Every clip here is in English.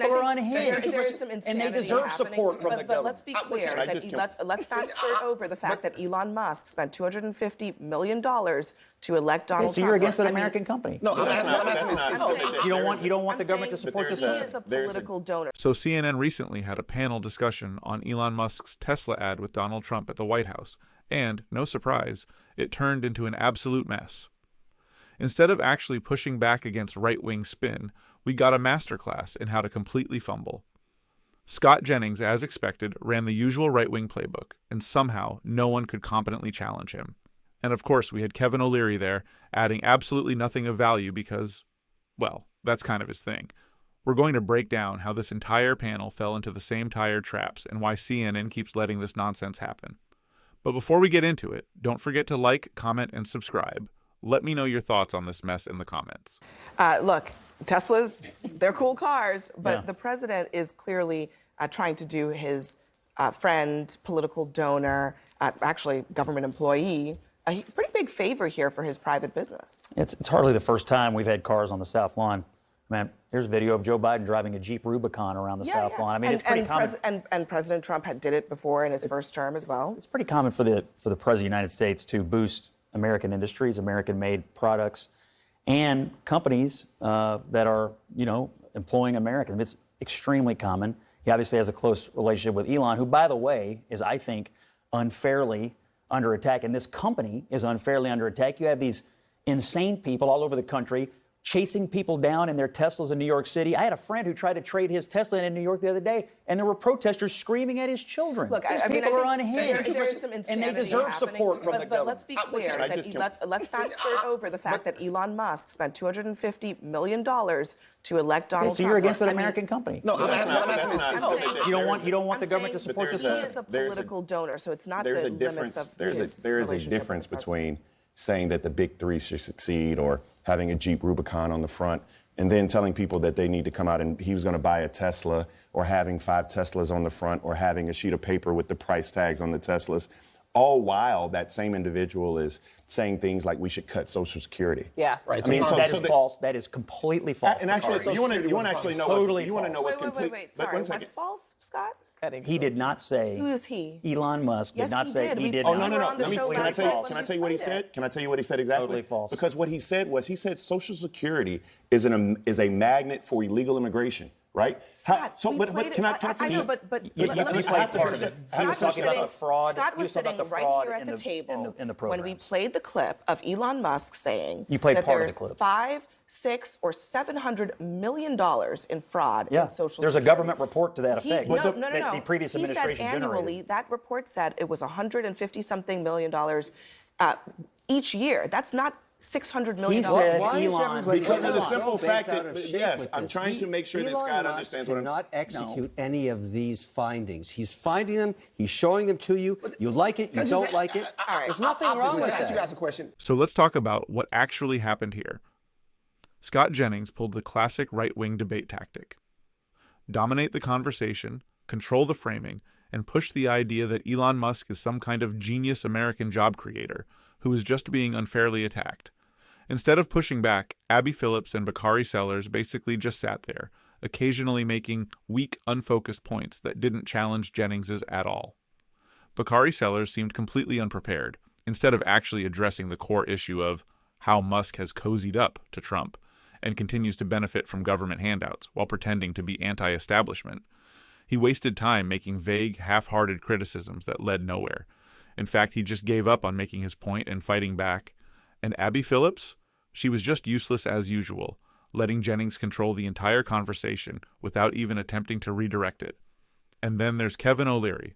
People are unhinged, there is some and they insanity deserve happening. support from the But government. let's be clear. Let's not skirt over the fact that Elon Musk spent $250 million to elect Donald Trump. So you're against an American company? No, that's not. You don't want the government to support this. He is a political donor. So CNN recently had a panel discussion on Elon Musk's Tesla ad with Donald Trump at the White House, and, no surprise, it turned into an absolute mess. Instead of actually pushing back against right-wing spin, we got a masterclass in how to completely fumble. Scott Jennings, as expected, ran the usual right-wing playbook, and somehow no one could competently challenge him. And of course, we had Kevin O'Leary there, adding absolutely nothing of value because, well, that's kind of his thing. We're going to break down how this entire panel fell into the same tired traps and why CNN keeps letting this nonsense happen. But before we get into it, don't forget to like, comment, and subscribe. Let me know your thoughts on this mess in the comments. Look, Teslas, they're cool cars, but the president is clearly trying to do his friend, political donor, actually government employee, a pretty big favor here for his private business. It's hardly the first time we've had cars on the South Lawn. Man, there's video of Joe Biden driving a Jeep Rubicon around the South Lawn. I mean, it's pretty common. And President Trump did it before in his first term as well. It's pretty common for the President of the United States to boost American industries, American-made products, and companies that are, employing Americans. It's extremely common. He obviously has a close relationship with Elon, who, by the way, is, I think, unfairly under attack. And this company is unfairly under attack. You have these insane people all over the country chasing people down in their Teslas in New York City. I had a friend who tried to trade his Tesla in New York the other day, and there were protesters screaming at his children. Look, These people are unhinged, there is some and they deserve support from the government. But let's be clear. Let's not skirt over the fact that Elon Musk spent $250 million to elect Donald Trump. So you're against an American company? No, that's not. You don't want the government to support this? He is a political donor, so it's not the limits of his There is a difference between saying that the big three should succeed or having a Jeep Rubicon on the front and then telling people that they need to come out and he was going to buy a Tesla or having 5 Teslas on the front or having a sheet of paper with the price tags on the Teslas, all while that same individual is saying things like we should cut Social Security. Yeah. Right. I mean, that is false. That is completely false. And actually, you want to actually know what's complete. Wait. Sorry, what's false, Scott? He did not say. Who is he? Elon Musk did not say. He did Oh, not. no. Can I tell you what he said? Can I tell you what he said exactly? Totally false. Because what he said was Social Security is a magnet for illegal immigration. Right? Scott, can I finish? I know, but let me played part of it. He was talking about the fraud. Scott was sitting right here at the table when we played the clip of Elon Musk saying that there's $500, $600, or $700 million in fraud in Social Security. There's a government report to that effect. No. The previous administration he said annually, generated. that report said it was $150-something million each year. That's not $600 million. He said Because of the simple fact that, yes, I'm trying to make sure that Scott understands what I'm saying. Elon Musk cannot execute any of these findings. He's finding them. He's showing them to you. You like it. You don't like it. There's nothing wrong with that. Ask you guys a question. So let's talk about what actually happened here. Scott Jennings pulled the classic right-wing debate tactic. Dominate the conversation, control the framing, and push the idea that Elon Musk is some kind of genius American job creator who is just being unfairly attacked. Instead of pushing back, Abby Phillips and Bakari Sellers basically just sat there, occasionally making weak, unfocused points that didn't challenge Jennings's at all. Bakari Sellers seemed completely unprepared, instead of actually addressing the core issue of how Musk has cozied up to Trump and continues to benefit from government handouts while pretending to be anti-establishment. He wasted time making vague, half-hearted criticisms that led nowhere. In fact, he just gave up on making his point and fighting back. And Abby Phillips? She was just useless as usual, letting Jennings control the entire conversation without even attempting to redirect it. And then there's Kevin O'Leary.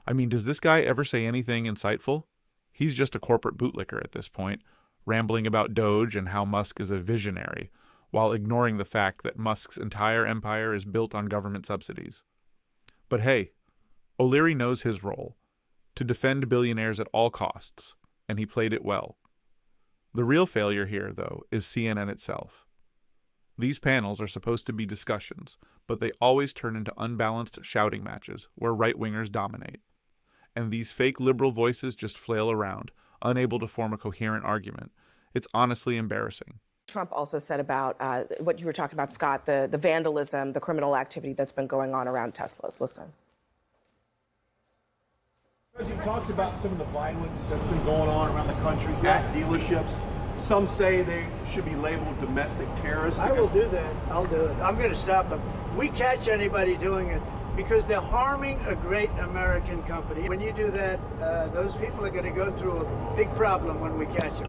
I mean, does this guy ever say anything insightful? He's just a corporate bootlicker at this point, rambling about DOGE and how Musk is a visionary, while ignoring the fact that Musk's entire empire is built on government subsidies. But hey, O'Leary knows his role, to defend billionaires at all costs, and he played it well. The real failure here, though, is CNN itself. These panels are supposed to be discussions, but they always turn into unbalanced shouting matches where right-wingers dominate. And these fake liberal voices just flail around, unable to form a coherent argument. It's honestly embarrassing. Trump also said about what you were talking about, Scott, the vandalism, the criminal activity that's been going on around Teslas. Listen. He talks about some of the violence that's been going on around the country at dealerships. Some say they should be labeled domestic terrorists. I will do that. I'll do it. I'm going to stop them. We catch anybody doing it because they're harming a great American company. When you do that, those people are going to go through a big problem when we catch them.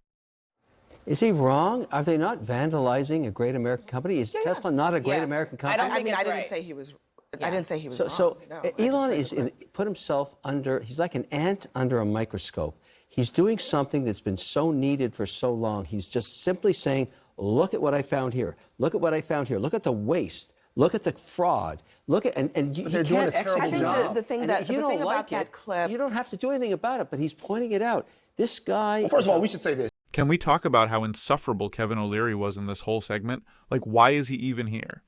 Is he wrong? Are they not vandalizing a great American company? Is Tesla not a great American company? I didn't say he was. I didn't say he was wrong. So No, Elon put himself under, he's like an ant under a microscope. He's doing something that's been so needed for so long. He's just simply saying, look at what I found here. Look at what I found here. Look at the waste. Look at the fraud. Look at, and you can't execute. I think the thing about that clip. You don't have to do anything about it, but he's pointing it out. This guy. Well, first of all, we should say this. Can we talk about how insufferable Kevin O'Leary was in this whole segment? Like, why is he even here?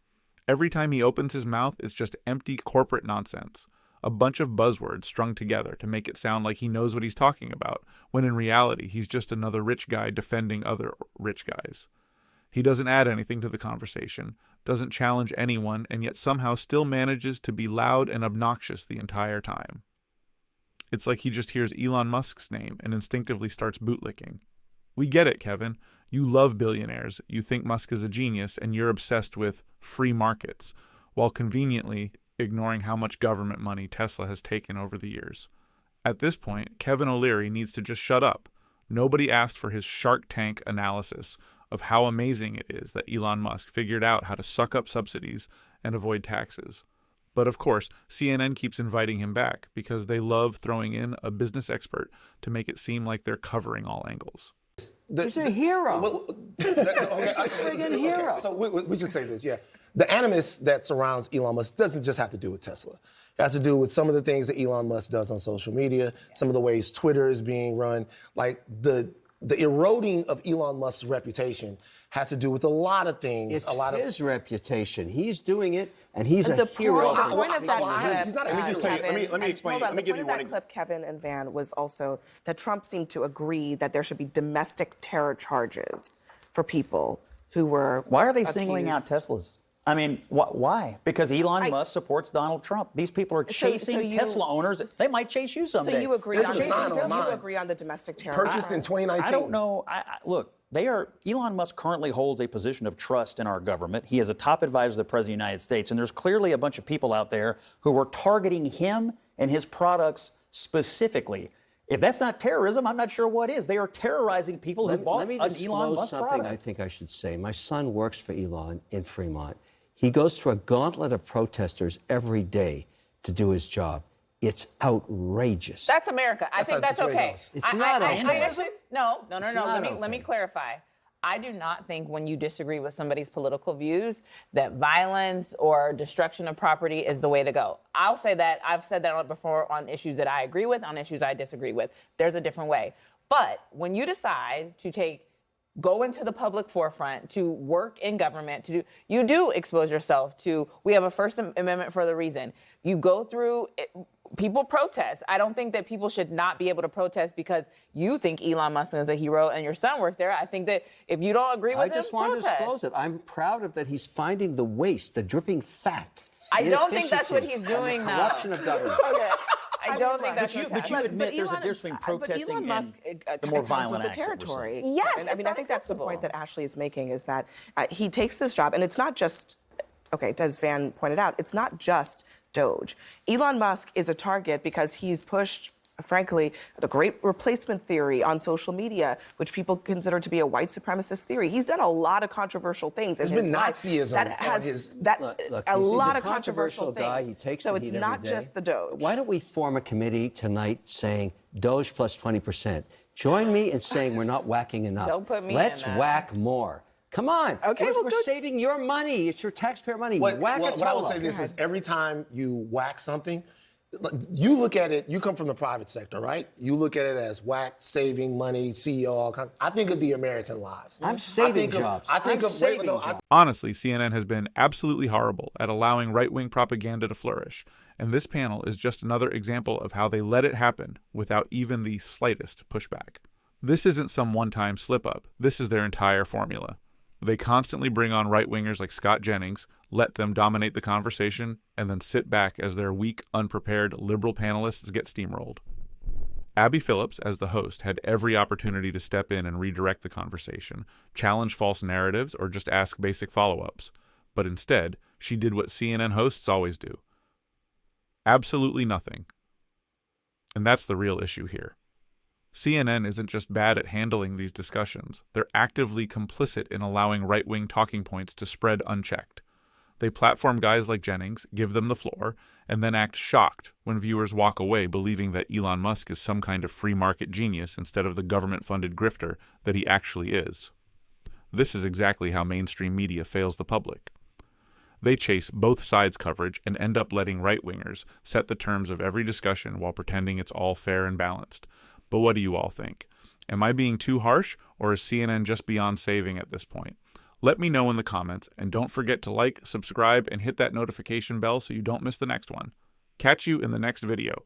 Every time he opens his mouth, it's just empty corporate nonsense. A bunch of buzzwords strung together to make it sound like he knows what he's talking about, when in reality, he's just another rich guy defending other rich guys. He doesn't add anything to the conversation, doesn't challenge anyone, and yet somehow still manages to be loud and obnoxious the entire time. It's like he just hears Elon Musk's name and instinctively starts bootlicking. We get it, Kevin. You love billionaires, you think Musk is a genius, and you're obsessed with free markets, while conveniently ignoring how much government money Tesla has taken over the years. At this point, Kevin O'Leary needs to just shut up. Nobody asked for his Shark Tank analysis of how amazing it is that Elon Musk figured out how to suck up subsidies and avoid taxes. But of course, CNN keeps inviting him back because they love throwing in a business expert to make it seem like they're covering all angles. He's a hero. He's a friggin' hero. So we should say this, yeah. The animus that surrounds Elon Musk doesn't just have to do with Tesla. It has to do with some of the things that Elon Musk does on social media, some of the ways Twitter is being run. Like the eroding of Elon Musk's reputation has to do with a lot of things. It's his reputation. He's doing it, and he's a hero. The point of that clip, he's not a Let me just tell you, let me explain. Hold on, Let me give you the point one of that clip, Kevin and Van, was also that Trump seemed to agree that there should be domestic terror charges for people who were. Why are they singling out accused. Teslas? I mean, why? Because Elon Musk supports Donald Trump. These people are chasing Tesla owners. They might chase you someday. So you agree on the the domestic terror? purchased in 2019. I don't know. Look, Elon Musk currently holds a position of trust in our government. He is a top advisor to the President of the United States. And there's clearly a bunch of people out there who are targeting him and his products specifically. If that's not terrorism, I'm not sure what is. They are terrorizing people who bought an Elon Musk something product. I think I should say. My son works for Elon in Fremont. He goes through a gauntlet of protesters every day to do his job. It's outrageous. That's America. I think that's okay. It's not okay. No. Let me clarify. I do not think when you disagree with somebody's political views that violence or destruction of property is the way to go. I'll say that. I've said that before on issues that I agree with, on issues I disagree with. There's a different way. But when you decide to go into the public forefront, to work in government, you do expose yourself to, we have a First Amendment for the reason. You go through, people protest. I don't think that people should not be able to protest because you think Elon Musk is a hero and your son works there. I think that if you don't agree with him, I just want to disclose it. I'm proud of that he's finding the waste, the dripping fat. I don't think that's what he's doing now. Corruption of government. I don't think that's what's But you happening. admit there's a difference between protesting Elon Musk and kind the more of comes violent with the acts that we're seeing. territory. Yes, and, it's I not think that's the acceptable. point that Ashley is making is that he takes this job, and it's not just, as Van pointed out, it's not just DOGE. Elon Musk is a target because he's pushed, frankly, the great replacement theory on social media, which people consider to be a white supremacist theory. He's done a lot of controversial things. There's been Nazism on his... Look, a he's lot a of controversial guy. things. He takes so the it's heat not every day. just the DOGE. Why don't we form a committee tonight saying DOGE plus 20%? Join me in saying we're not whacking enough. Don't put me Let's in that. whack more. Come on. Okay, we're good. saving your money. It's your taxpayer money. Whack What I would say this is every time you whack something, you look at it, you come from the private sector, right? You look at it as whack, saving money, CEO, all kinds. I think of the American lives. I'm saving jobs. Honestly, CNN has been absolutely horrible at allowing right-wing propaganda to flourish, and this panel is just another example of how they let it happen without even the slightest pushback. This isn't some one-time slip-up. This is their entire formula. They constantly bring on right-wingers like Scott Jennings, let them dominate the conversation, and then sit back as their weak, unprepared liberal panelists get steamrolled. Abby Phillips, as the host, had every opportunity to step in and redirect the conversation, challenge false narratives, or just ask basic follow-ups. But instead, she did what CNN hosts always do. Absolutely nothing. And that's the real issue here. CNN isn't just bad at handling these discussions. They're actively complicit in allowing right-wing talking points to spread unchecked. They platform guys like Jennings, give them the floor, and then act shocked when viewers walk away believing that Elon Musk is some kind of free market genius instead of the government-funded grifter that he actually is. This is exactly how mainstream media fails the public. They chase both sides' coverage and end up letting right-wingers set the terms of every discussion while pretending it's all fair and balanced. But what do you all think? Am I being too harsh, or is CNN just beyond saving at this point? Let me know in the comments, and don't forget to like, subscribe, and hit that notification bell so you don't miss the next one. Catch you in the next video.